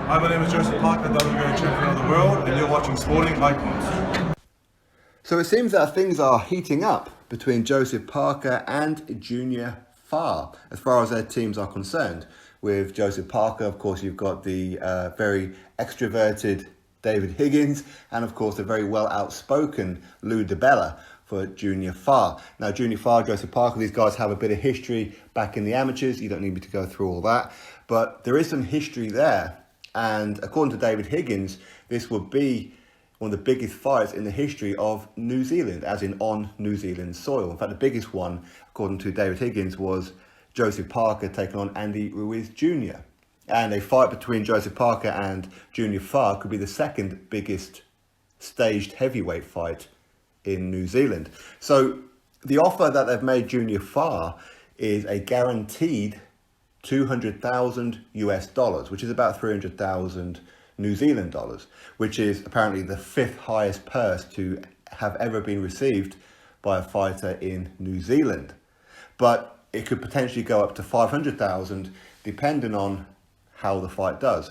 Hi, my name is Joseph Parker, WBO Champion of the World, and you're watching Sporting Icons. So it seems that things are heating up between Joseph Parker and Junior Fa, as far as their teams are concerned. With Joseph Parker, of course, you've got the very extroverted David Higgins, and of course the very well outspoken Lou DiBella for Junior Fa. Now, Junior Fa, Joseph Parker, these guys have a bit of history back in the amateurs. You don't need me to go through all that, but there is some history there. And according to David Higgins, this would be one of the biggest fights in the history of New Zealand, as in on New Zealand soil. In fact, the biggest one, according to David Higgins, was Joseph Parker taking on Andy Ruiz Jr. And a fight between Joseph Parker and Junior Fa could be the second biggest staged heavyweight fight in New Zealand. So the offer that they've made Junior Fa is a guaranteed $200,000 US, which is about 300,000 New Zealand dollars, which is apparently the fifth highest purse to have ever been received by a fighter in New Zealand. But it could potentially go up to 500,000 depending on how the fight does.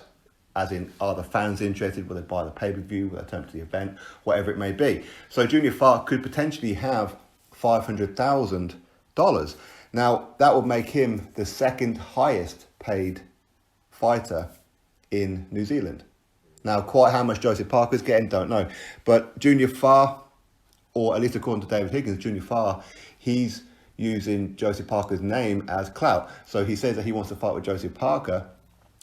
As in, are the fans interested? Will they buy the pay-per-view? Will they turn up to the event? Whatever it may be. So Junior Fa could potentially have $500,000. Now, that would make him the second highest paid fighter in New Zealand. Now, quite how much Joseph Parker's getting, don't know. But Junior Fa, or at least according to David Higgins, Junior Fa, he's using Joseph Parker's name as clout. So he says that he wants to fight with Joseph Parker.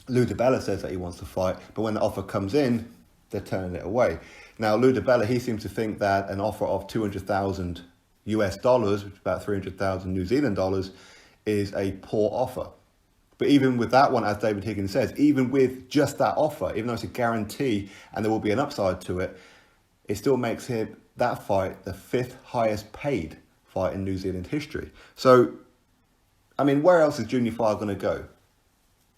Lou DiBella says that he wants to fight, but when the offer comes in, they're turning it away. Now, Lou DiBella, he seems to think that an offer of 200,000 US dollars, which is about 300,000 New Zealand dollars, is a poor offer. But even with that one, as David Higgins says, even with just that offer, even though it's a guarantee and there will be an upside to it, it still makes him, that fight, the fifth highest paid fight in New Zealand history. So, I mean, where else is Junior Fa going to go?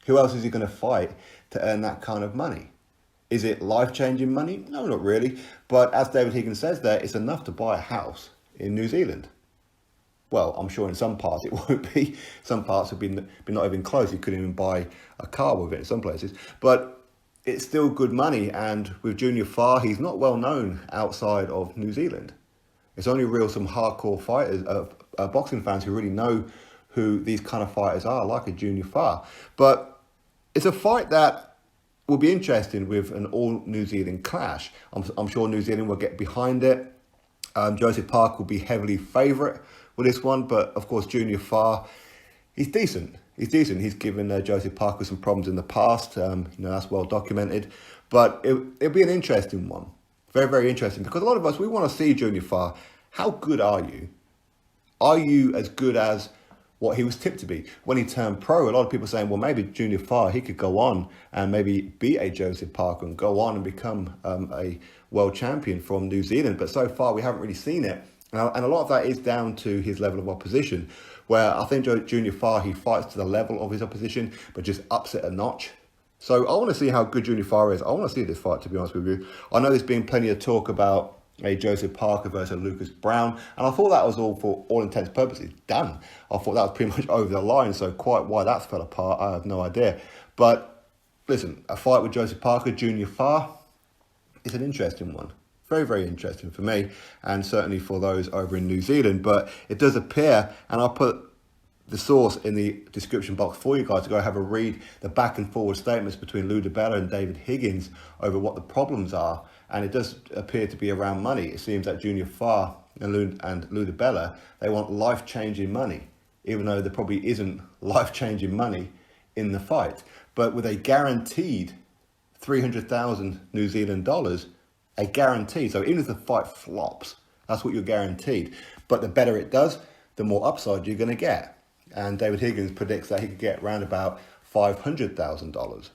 Who else is he going to fight to earn that kind of money? Is it life-changing money? No, not really. But as David Higgins says there, it's enough to buy a house in New Zealand. Well, I'm sure in some parts it won't be. Some parts have been not even close. You couldn't even buy a car with it in some places. But it's still good money. And with Junior Fa, he's not well known outside of New Zealand. It's only some hardcore fighters, boxing fans who really know who these kind of fighters are, like a Junior Fa. But it's a fight that will be interesting with an all-New Zealand clash. I'm sure New Zealand will get behind it. Joseph Parker will be heavily favourite with this one, but of course Junior Fa, he's decent. He's given Joseph Parker some problems in the past. That's well documented. But it'll be an interesting one. Very, very interesting, because a lot of us, we want to see Junior Fa. How good are you? Are you as good as what he was tipped to be? When he turned pro, a lot of people saying, well, maybe Junior Fa, he could go on and maybe beat a Joseph Parker and go on and become a world champion from New Zealand. But so far, we haven't really seen it. And a lot of that is down to his level of opposition, where I think Junior Fa, he fights to the level of his opposition, but just ups it a notch. So I want to see how good Junior Fa is. I want to see this fight, to be honest with you. I know there's been plenty of talk about a Joseph Parker versus Lucas Brown, and I thought that was all, for all intents and purposes, done. I thought that was pretty much over the line, so quite why that fell apart, I have no idea. But listen, a fight with Joseph Parker, Junior Fa, is an interesting one. Very, very interesting for me, and certainly for those over in New Zealand. But it does appear, and I'll put the source in the description box for you guys to go have a read, the back and forward statements between Lou DiBella and David Higgins over what the problems are. And it does appear to be around money. It seems that Junior Fa and Lou DiBella, they want life-changing money, even though there probably isn't life-changing money in the fight. But with a guaranteed 300,000 New Zealand dollars, a guarantee. So even if the fight flops, that's what you're guaranteed. But the better it does, the more upside you're going to get. And David Higgins predicts that he could get around about $500,000,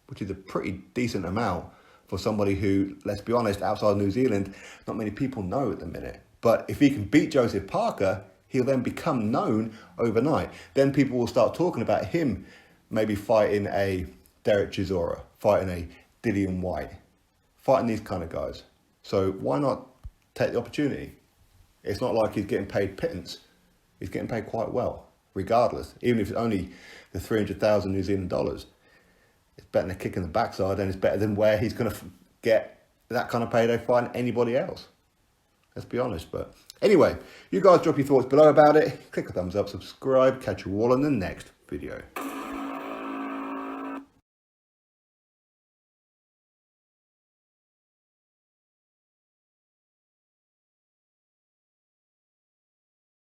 which is a pretty decent amount for somebody who, let's be honest, outside New Zealand, not many people know at the minute. But if he can beat Joseph Parker, he'll then become known overnight. Then people will start talking about him maybe fighting a Derek Chisora, fighting a Dillian White, fighting these kind of guys. So why not take the opportunity? It's not like he's getting paid pittance. He's getting paid quite well, regardless, even if it's only the 300,000 New Zealand dollars. it's better than a kick in the backside, and it's better than where he's going to get that kind of payday fighting anybody else. Let's be honest. But anyway, you guys drop your thoughts below about it. Click a thumbs up, subscribe. Catch you all in the next video.